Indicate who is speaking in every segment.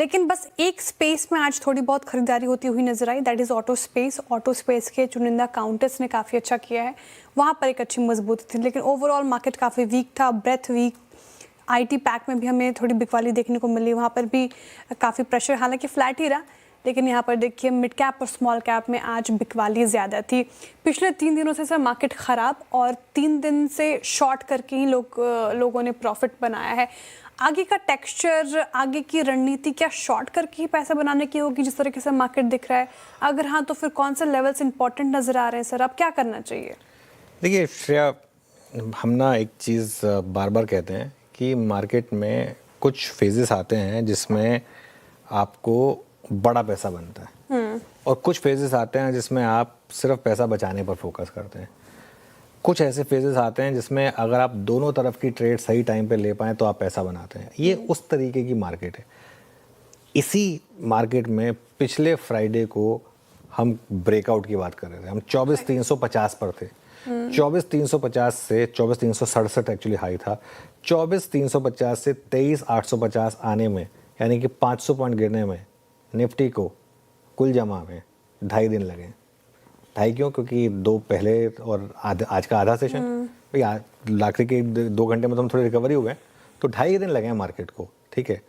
Speaker 1: लेकिन बस एक स्पेस में आज थोड़ी बहुत खरीदारी होती हुई नजर आई, that is auto space. Auto space के चुनिंदा काउंटर्स ने काफ़ी अच्छा किया है, वहाँ पर एक अच्छी मजबूती थी, लेकिन ओवरऑल मार्केट काफ़ी वीक था, ब्रेथ वीक। आईटी पैक में भी हमें थोड़ी बिकवाली देखने को मिली, वहाँ पर भी काफ़ी प्रेशर, हालांकि फ्लैट ही रहा, लेकिन यहाँ पर देखिए मिड कैप और स्मॉल कैप में आज बिकवाली ज़्यादा थी। पिछले 3 दिनों से सर मार्केट ख़राब, और 3 दिन से शॉर्ट करके ही लोगों ने प्रॉफिट बनाया है। आगे का टेक्सचर, आगे की रणनीति क्या शॉर्ट करके ही पैसा बनाने की होगी जिस तरीके से मार्केट दिख रहा है? अगर हाँ, तो फिर कौन से लेवल्स इंपॉर्टेंट नज़र आ रहे हैं सर? अब क्या करना चाहिए?
Speaker 2: देखिए श्रेया, हम ना एक चीज़ बार बार कहते हैं कि मार्केट में कुछ फेजेस आते हैं जिसमें आपको बड़ा पैसा बनता है, और कुछ फेजेस आते हैं जिसमें आप सिर्फ पैसा बचाने पर फोकस करते हैं। कुछ ऐसे फेजेस आते हैं जिसमें अगर आप दोनों तरफ की ट्रेड सही टाइम पे ले पाएँ तो आप पैसा बनाते हैं। ये उस तरीके की मार्केट है। इसी मार्केट में पिछले फ्राइडे को हम ब्रेकआउट की बात कर रहे थे, हम 24,350 पर थे। 24,350 से 24,367 एक्चुअली हाई था। 24,350 से 23,850 आने में, यानी कि 500 पॉइंट गिरने में निफ्टी को कुल जमा में 2.5 दिन लगे। 2.5 क्यों? क्योंकि 2 पहले और आज का आधा सेशन, भाई आखिरी के 2 घंटे में तो हम थोड़ी रिकवरी हुए, तो 2.5 दिन लगे हैं मार्केट को। ठीक है,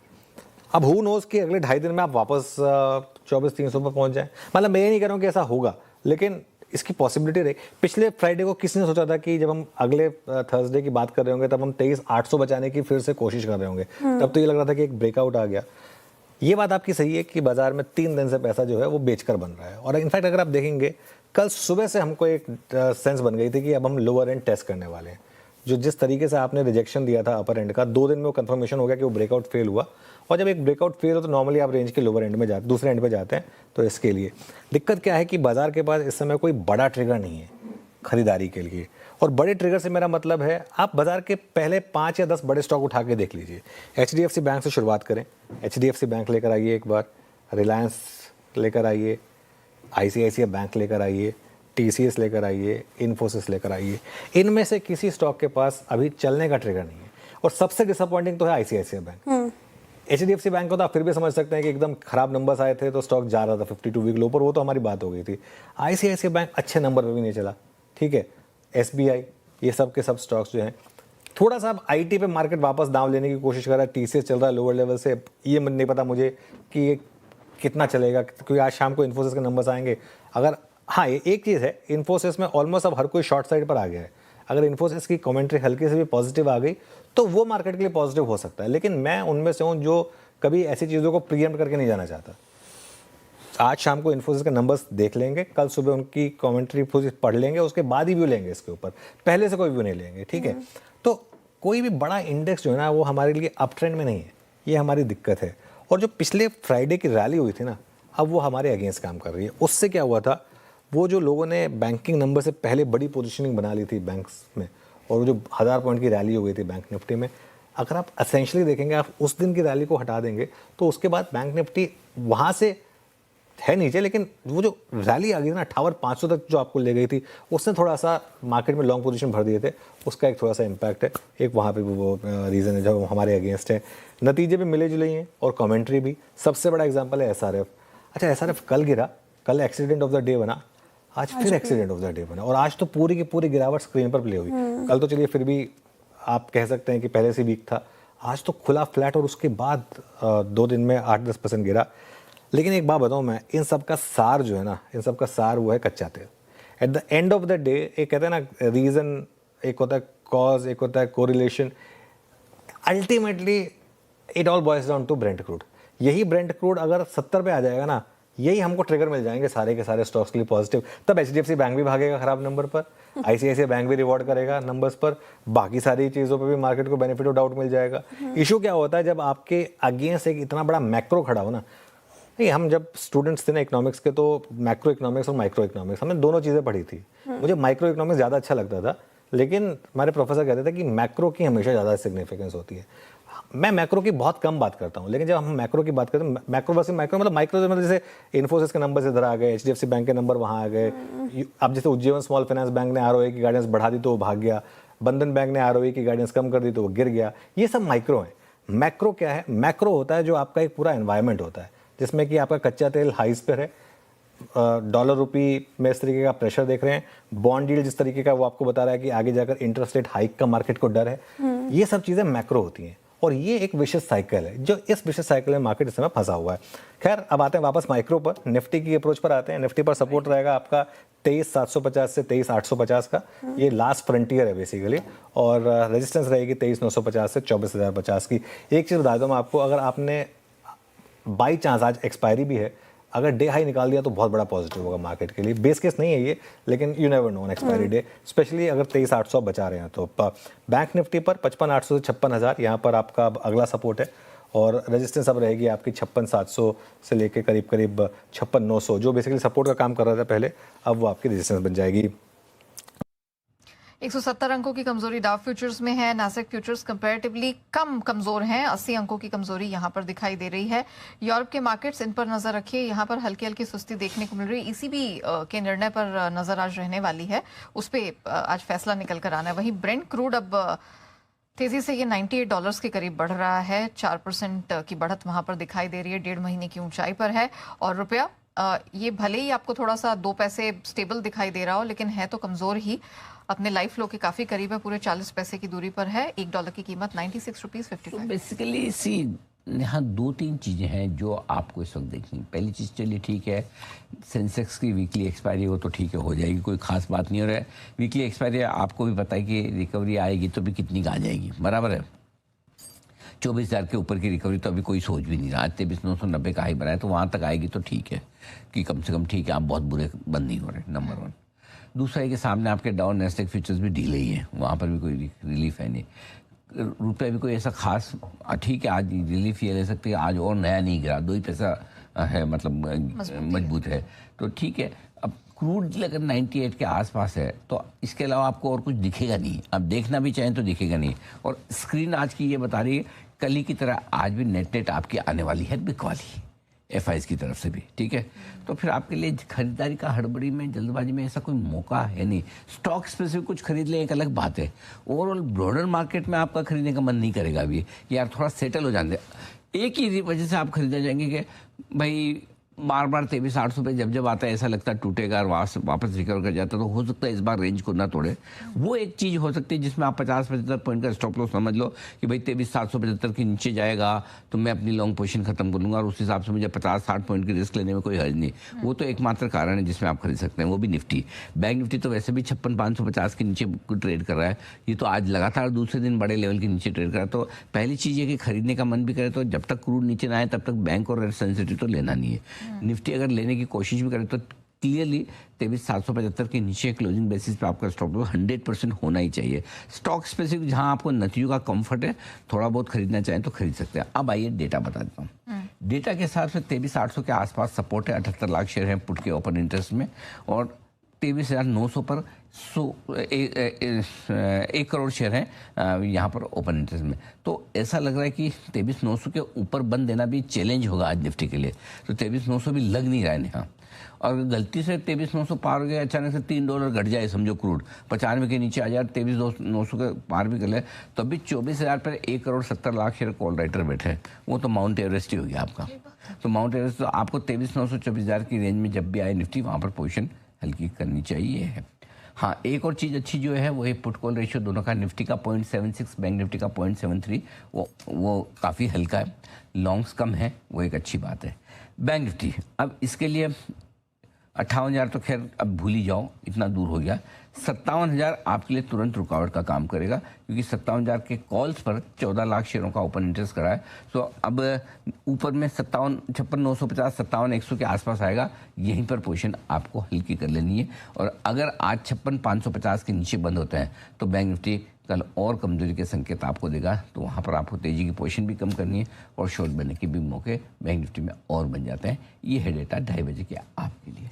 Speaker 2: अब हु नोज कि अगले 2.5 दिन में आप वापस 24,300 पर पहुंच जाए। मतलब मैं ये नहीं कह रहा हूँ कि ऐसा होगा, लेकिन इसकी पॉसिबिलिटी रही। पिछले फ्राइडे को किसने सोचा था कि जब हम अगले थर्सडे की बात कर रहे होंगे तब हम 23,800 बचाने की फिर से कोशिश कर रहे होंगे, तब तो ये लग रहा था कि एक ब्रेकआउट आ गया। ये बात आपकी सही है कि बाजार में 3 दिन से पैसा जो है वो बेचकर बन रहा है। और इनफैक्ट अगर आप देखेंगे, कल सुबह से हमको एक सेंस बन गई थी कि अब हम लोअर एंड टेस्ट करने वाले हैं। जो जिस तरीके से आपने रिजेक्शन दिया था अपर एंड का, 2 दिन में वो कंफर्मेशन हो गया कि वो ब्रेकआउट फेल हुआ। और जब एक ब्रेकआउट फेल हो तो नॉर्मली आप रेंज के लोअर एंड में जाते, दूसरे एंड पे जाते हैं। तो इसके लिए दिक्कत क्या है कि बाजार के पास इस समय कोई बड़ा ट्रिगर नहीं है खरीदारी के लिए। और बड़े ट्रिगर से मेरा मतलब है, आप बाजार के पहले 5 या 10 बड़े स्टॉक उठा के देख लीजिए। HDFC बैंक से शुरुआत करें, HDFC बैंक लेकर आइए एक बार, रिलायंस लेकर आइए, ICICI बैंक लेकर आइए, TCS लेकर आइए, इन्फोसिस लेकर आइए। इनमें से किसी स्टॉक के पास अभी चलने का ट्रिगर नहीं है। और सबसे डिसअपॉइंटिंग तो है ICICI बैंक। HDFC बैंक को तो आप फिर भी समझ सकते हैं कि एकदम खराब नंबर्स आए थे तो स्टॉक जा रहा था 52 वीक लो पर, वो तो हमारी बात हो गई थी। ICICI बैंक अच्छे नंबर पे भी नहीं चला। ठीक है, SBI, ये सब के सब स्टॉक्स जो हैं, थोड़ा सा अब IT पे मार्केट वापस दांव लेने की कोशिश कर रहा है। TCS चल रहा है लोअर लेवल से, ये नहीं पता मुझे कि ये कितना चलेगा, क्योंकि आज शाम को इन्फोसिस के नंबर्स आएंगे। अगर हाँ, ये एक चीज़ है, इन्फोसिस में ऑलमोस्ट अब हर कोई शॉर्ट साइड पर आ गया है। अगर इन्फोसिस की कमेंट्री हल्की से भी पॉजिटिव आ गई तो वो मार्केट के लिए पॉजिटिव हो सकता है। लेकिन मैं उनमें से हूँ जो कभी ऐसी चीज़ों को प्रीएम्प्ट करके नहीं जाना चाहता। आज शाम को इन्फोसिस के नंबर्स देख लेंगे, कल सुबह उनकी कमेंट्री पढ़ लेंगे, उसके बाद ही व्यू लेंगे इसके ऊपर, पहले से कोई व्यू नहीं लेंगे। ठीक है, तो कोई भी बड़ा इंडेक्स जो है ना वो हमारे लिए अप ट्रेंड में नहीं है, ये हमारी दिक्कत है। और जो पिछले फ्राइडे की रैली हुई थी ना, अब वो हमारे अगेंस्ट काम कर रही है। उससे क्या हुआ था, वो जो लोगों ने बैंकिंग नंबर से पहले बड़ी पोजीशनिंग बना ली थी बैंक्स में, और वो जो 1000 पॉइंट की रैली हो गई थी बैंक निफ्टी में, अगर आप एसेंशियली देखेंगे, आप उस दिन की रैली को हटा देंगे तो उसके बाद बैंक निफ्टी वहाँ से है नीचे, लेकिन वो जो रैली आ गई ना 58,500 तक जो आपको ले गई थी, उसने थोड़ा सा मार्केट में लॉन्ग पोजीशन भर दिए थे। उसका एक थोड़ा सा इम्पैक्ट है, एक वहाँ पे वो रीज़न है जो हमारे अगेंस्ट है। नतीजे भी मिले जुले ही हैं और कमेंट्री भी। सबसे बड़ा एग्जांपल है SRF। अच्छा, SRF कल गिरा, कल एक्सीडेंट ऑफ द डे बना, आज फिर एक्सीडेंट ऑफ द डे बना, और आज तो पूरी की पूरी गिरावट स्क्रीन पर प्ले हुई। कल तो चलिए फिर भी आप कह सकते हैं कि पहले से वीक था, आज तो खुला फ्लैट, और उसके बाद 2 दिन में 8-10% गिरा। लेकिन एक बात बताऊं मैं, इन सब का सार जो है ना, इन सब का सार वो है कच्चा तेल। At the end of the day, एक कहते हैं ना रीज़न, एक होता है कॉज, एक होता है correlation, ultimately it all boils down to Brent crude. यही ब्रेंट क्रूड अगर 70 पे आ जाएगा ना, यही हमको ट्रिगर मिल जाएंगे सारे के सारे स्टॉक्स के लिए पॉजिटिव। तब HDFC बैंक भी भागेगा खराब नंबर पर, ICICI बैंक भी रिवॉर्ड करेगा नंबर्स पर, बाकी सारी चीज़ों पे भी मार्केट को बेनिफिट ऑफ डाउट मिल जाएगा। इशू क्या होता है, जब आपके अगेंस्ट एक इतना बड़ा मैक्रो खड़ा हो ना, नहीं, हम जब स्टूडेंट्स थे ना इकोनॉमिक्स के, तो मैक्रो इकोनॉमिक्स और माइक्रो इकोनॉमिक्स हमने दोनों चीज़ें पढ़ी थी। मुझे माइक्रो इकोनॉमिक्स ज़्यादा अच्छा लगता था, लेकिन हमारे प्रोफेसर कहते थे कि मैक्रो की हमेशा ज़्यादा सिग्निफिकेंस होती है। मैं मैक्रो की बहुत कम बात करता हूँ, लेकिन जब हम मैक्रो की बात करते हैं, मैक्रो वर्सेस माइक्रो, मतलब माइक्रो मतलब जैसे इन्फोसिस के नंबर इधर आ गए, HDFC बैंक के नंबर वहाँ आ गए। अब जैसे उज्जीवन स्मॉल फाइनेंस बैंक ने ROA की गाइडेंस बढ़ा दी तो वो भाग गया, बंधन बैंक ने ROA की गाइडेंस कम कर दी तो वो गिर गया। ये सब माइक्रो है। मैक्रो क्या है? मैक्रो होता है जो आपका एक पूरा एनवायरनमेंट होता है, जिसमें कि आपका कच्चा तेल हाइस पर है, डॉलर रुपी में इस तरीके का प्रेशर देख रहे हैं, बॉन्ड यील्ड जिस तरीके का वो आपको बता रहा है कि आगे जाकर इंटरेस्ट रेट हाइक का मार्केट को डर है, ये सब चीज़ें मैक्रो होती हैं। और ये एक विशेष साइकिल है, जो इस विशेष साइकिल में मार्केट इस समय फंसा हुआ है। खैर, अब आते हैं वापस माइक्रो पर, निफ्टी की अप्रोच पर आते हैं। निफ्टी पर सपोर्ट रहेगा आपका 23,750 से 23,850 का, ये लास्ट फ्रंटियर है बेसिकली, और रेजिस्टेंस रहेगी 23,950 से 24,050 की। एक चीज़ बता दूँ मैं आपको, अगर आपने बाई चांस आज एक्सपायरी भी है, अगर डे हाई निकाल दिया तो बहुत बड़ा पॉजिटिव होगा मार्केट के लिए। बेस केस नहीं है ये, लेकिन you never know on expiry day, specially अगर 23,800 बचा रहे हैं तो। बैंक निफ्टी पर 55,800 से 56,000 यहाँ पर आपका अगला सपोर्ट है, और रेजिस्टेंस अब रहेगी आपकी 56,700 से लेके करीब करीब 56,900, जो बेसिकली सपोर्ट का काम कर रहा था पहले, अब वो आपकी रेजिस्टेंस बन जाएगी।
Speaker 3: 170 अंकों की कमजोरी डाउ फ्यूचर्स में है। नासेक फ्यूचर्स कंपैरेटिवली कम कमजोर हैं, 80 अंकों की कमजोरी यहां पर दिखाई दे रही है। यूरोप के मार्केट्स, इन पर नजर रखिए, यहां पर हल्की हल्की सुस्ती देखने को मिल रही है। ईसीबी के निर्णय पर नजर आज रहने वाली है, उस पर आज फैसला निकल कर आना है। वहीं ब्रेंट क्रूड अब तेजी से ये $98 के करीब बढ़ रहा है, 4% की बढ़त वहां पर दिखाई दे रही है, 1.5 महीने की ऊंचाई पर है। और रुपया ये भले ही आपको थोड़ा सा 2 पैसे स्टेबल दिखाई दे रहा हो, लेकिन है तो कमजोर ही, अपने लाइफ लो के काफी करीब है, पूरे 40 पैसे की दूरी पर है। $1 की कीमत ₹96.55।
Speaker 4: तो बेसिकली सी यहाँ 2-3 चीज़ें हैं जो आपको इस वक्त देखनी। पहली चीज़, चलिए ठीक है, सेंसेक्स की वीकली एक्सपायरी हो तो ठीक है, हो जाएगी, कोई खास बात नहीं हो रहा है। वीकली एक्सपायरी आपको भी पता है कि रिकवरी आएगी तो भी कितनी का आ जाएगी, बराबर है। 24,000 के ऊपर की रिकवरी तो अभी कोई सोच भी नहीं रहा। आज 23,990 का हाई बनाया, तो वहाँ तक आएगी तो ठीक है, कि कम से कम ठीक है, आप बहुत बुरे बंद नहीं हो रहे, नंबर 1। दूसरा है कि सामने आपके डाउन नेस्डेक फ्यूचर्स भी ढीले ही हैं, वहाँ पर भी कोई रिलीफ है नहीं। रुपये भी कोई ऐसा खास, ठीक है आज रिलीफ ये ले सकते हैं, आज और नया नहीं गिरा, 2 ही पैसा है, मतलब मजबूत है, तो ठीक है। अब क्रूड अगर 98 के आसपास है तो इसके अलावा आपको और कुछ दिखेगा नहीं, अब देखना भी चाहें तो दिखेगा नहीं। और स्क्रीन आज की ये बता रही है कल ही की तरह आज भी नेट आपकी आने वाली है बिक वाली, एफआईज की तरफ से भी, ठीक है। तो फिर आपके लिए खरीदारी का हड़बड़ी में, जल्दबाजी में ऐसा कोई मौका है नहीं। स्टॉक स्पेसिफिक कुछ खरीद लें एक अलग बात है, ओवरऑल ब्रॉडर मार्केट में आपका खरीदने का मन नहीं करेगा अभी, यार थोड़ा सेटल हो जाते। एक ही वजह से आप खरीदने जाएंगे कि भाई बार बार 23,800 पे जब आता है ऐसा लगता है टूटेगा और वापस रिकवर कर जाता है, तो हो सकता है इस बार रेंज को ना तोड़े। वो एक चीज़ हो सकती है जिसमें आप 50-75 पॉइंट का स्टॉप लॉस समझ लो कि भाई 23,775 के नीचे जाएगा तो मैं अपनी लॉन्ग पोजीशन खत्म कर लूँगा, और उस हिसाब से मुझे 50-60 पॉइंट की रिस्क लेने में कोई हर्ज नहीं। वो तो एकमात्र कारण है जिसमें आप खरीद सकते हैं, वो भी निफ्टी। बैंक निफ्टी तो वैसे भी 56,550 के नीचे ट्रेड कर रहा है, ये तो आज लगातार दूसरे दिन बड़े लेवल के नीचे ट्रेड कर रहा है। तो पहली चीज़ है कि खरीदने का मन भी करे तो जब तक क्रूड नीचे ना आए तब तक बैंक और रेट सेंसिटिव तो लेना नहीं है। निफ्टी अगर लेने की कोशिश भी करें तो क्लियरली 23,775 के नीचे क्लोजिंग बेसिस पे आपका स्टॉप लॉस 100% होना ही चाहिए। स्टॉक स्पेसिफिक जहां आपको नतीजों का कंफर्ट है, थोड़ा बहुत खरीदना चाहें तो खरीद सकते हैं। अब आइए डेटा बता देता हूँ। डेटा के हिसाब से 23,800 के आसपास सपोर्ट है, 78 लाख शेयर हैं पुट के ओपन इंटरेस्ट में, और 23,900 पर 1 करोड़ शेयर हैं यहाँ पर ओपन इंटरेस्ट में। तो ऐसा लग रहा है कि 23,900 के ऊपर बंद देना भी चैलेंज होगा आज निफ्टी के लिए, तो 23,900 भी लग नहीं रहा है यहाँ। और गलती से 23,900 पार हो गया, अचानक से $3 घट जाए, समझो क्रूड 95 के नीचे आ जाए, 23,900 के पार भी कर ले, तो अभी 24,000 पर 1 crore 70 lakh share call writer बैठे हैं, वो तो माउंट एवरेस्ट ही हो गया आपका। तो माउंट एवरेस्ट तो आपको 23,900 24,000 की रेंज में जब भी आए निफ्टी, वहाँ पर पोजिशन हल्की करनी चाहिए है। हाँ, एक और चीज़ अच्छी जो है वो है पुट कॉल रेशियो दोनों का, निफ्टी का 0.76, बैंक निफ्टी का 0.73, वो काफ़ी हल्का है, लॉन्ग्स कम है, वो एक अच्छी बात है। बैंक निफ्टी अब इसके लिए 58,000 तो खैर अब भूल ही जाओ, इतना दूर हो गया। 57,000 आपके लिए तुरंत रुकावट का काम करेगा, क्योंकि 57,000 के कॉल्स पर 14 लाख शेयरों का ओपन इंटरेस्ट करा है। तो अब ऊपर में 56,950, 57,100 के आसपास आएगा, यहीं पर पोजीशन आपको हल्की कर लेनी है। और अगर आज 56,550 के नीचे बंद होते हैं तो बैंक निफ्टी कल और कमजोरी के संकेत आपको देगा, तो वहाँ पर आपको तेजी की पोजीशन भी कम करनी है, और शॉर्ट बनने के भी मौके बैंक निफ्टी में और बन जाते हैं। ये है डेटा 2:30 बजे के आपके लिए।